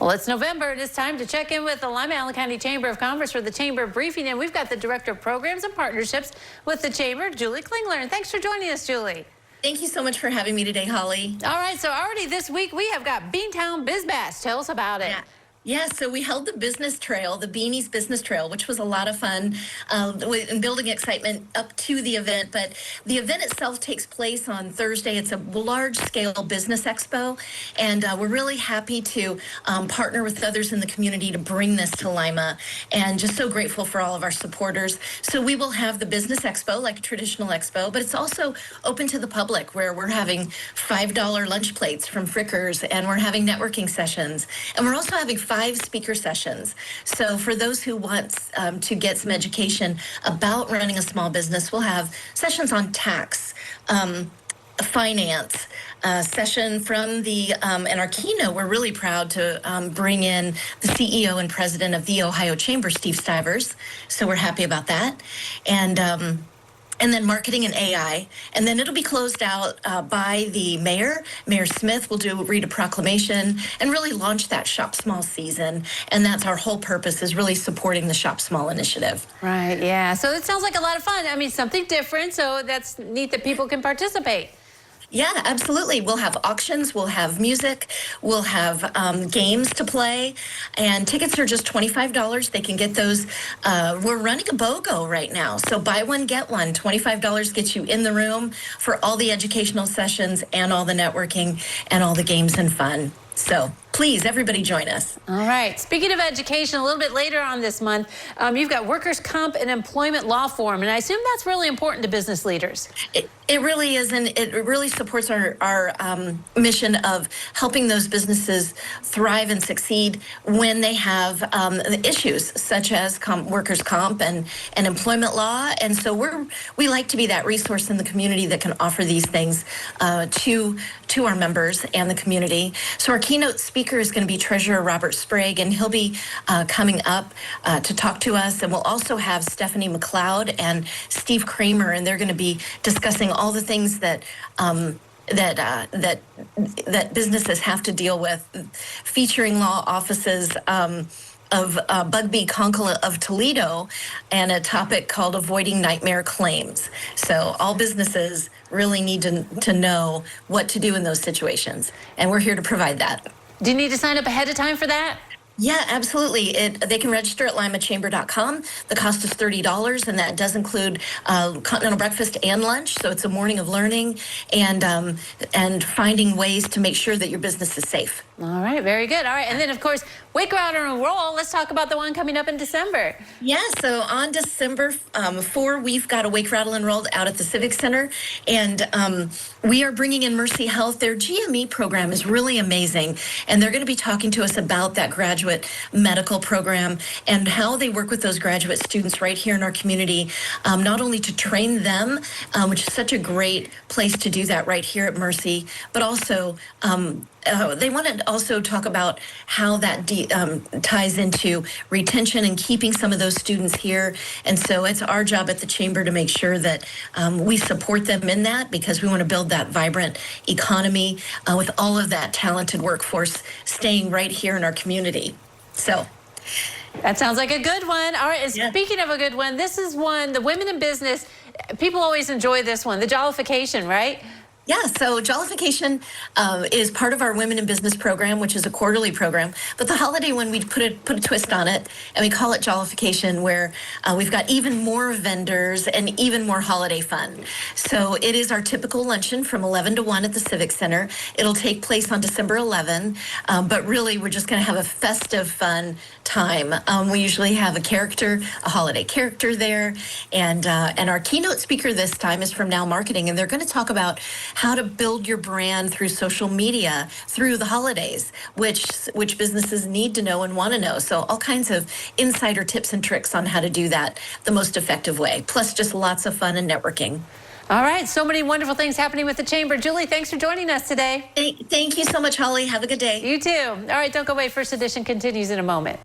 Well, it's November, and it's time to check in with the Lima Allen County Chamber of Commerce for the Chamber Briefing, and we've got the Director of Programs and Partnerships with the Chamber, Julie Klingler. And thanks for joining us, Julie. Thank you so much for having me today, Holly. All right, so already this week we have got Beantown Biz Bash. Tell us about it. Yeah, so we held the business trail, the Beanies Business Trail, which was a lot of fun and building excitement up to the event. But the event itself takes place on Thursday. It's a large-scale business expo, and we're really happy to partner with others in the community to bring this to Lima, and just so grateful for all of our supporters. So we will have the business expo, like a traditional expo, but it's also open to the public, where we're having $5 lunch plates from Frickers, and we're having networking sessions, and we're also having 5 speaker sessions. So for those who want to get some education about running a small business, we'll have sessions on tax, finance, session from the, and our keynote, we're really proud to bring in the CEO and president of the Ohio Chamber, Steve Stivers. So we're happy about that. And then marketing and AI. And then it'll be closed out by the mayor. Mayor Smith will read a proclamation and really launch that Shop Small season. And that's our whole purpose, is really supporting the Shop Small initiative. Right, yeah. So it sounds like a lot of fun. I mean, something different, so that's neat that people can participate. Yeah, absolutely. We'll have auctions, we'll have music, we'll have games to play, and tickets are just $25. They can get those. We're running a BOGO right now, so buy one, get one. $25 gets you in the room for all the educational sessions and all the networking and all the games and fun. So please, everybody join us. All right. Speaking of education, a little bit later on this month, you've got Workers' Comp and Employment Law Forum, and I assume that's really important to business leaders. It really is, and it really supports our mission of helping those businesses thrive and succeed when they have issues such as workers' comp and employment law. And so we like to be that resource in the community that can offer these things to our members and the community. So our keynote speaker is going to be Treasurer Robert Sprague, and he'll be coming up to talk to us. And we'll also have Stephanie McLeod and Steve Kramer, and they're going to be discussing all the things that that businesses have to deal with, featuring law offices of Bugbee Conkle of Toledo, and a topic called Avoiding Nightmare Claims. So all businesses really need to know what to do in those situations, and we're here to provide that. Do you need to sign up ahead of time for that? Yeah, absolutely. They can register at limachamber.com. The cost is $30, and that does include continental breakfast and lunch. So it's a morning of learning and finding ways to make sure that your business is safe. All right, very good. All right, and then of course, Wake Rattle and Roll. Let's talk about the one coming up in December. Yeah, so on December 4, we've got a Wake Rattle and Roll out at the Civic Center, and we are bringing in Mercy Health. Their GME program is really amazing, and they're going to be talking to us about that graduate medical program and how they work with those graduate students right here in our community, not only to train them, which is such a great place to do that right here at Mercy, but also they want to also talk about how that ties into retention and keeping some of those students here. And so it's our job at the Chamber to make sure that we support them in that, because we want to build that vibrant economy with all of that talented workforce staying right here in our community. So that sounds like a good one. All right, and speaking of a good one, this is one, the Women in Business, people always enjoy this one, the Jollification, right? Yeah, so Jollification is part of our Women in Business program, which is a quarterly program. But the holiday one, we put a twist on it, and we call it Jollification, where we've got even more vendors and even more holiday fun. So it is our typical luncheon from 11 to 1 at the Civic Center. It'll take place on December 11, but really we're just going to have a festive, fun time. We usually have a holiday character there, and our keynote speaker this time is from Now Marketing, and they're going to talk about how to build your brand through social media through the holidays, which businesses need to know and want to know. So all kinds of insider tips and tricks on how to do that the most effective way, plus just lots of fun and networking. All right, so many wonderful things happening with the Chamber. Julie, thanks for joining us today. Thank you so much, Holly. Have a good day. You too. All right, don't go away. First Edition continues in a moment.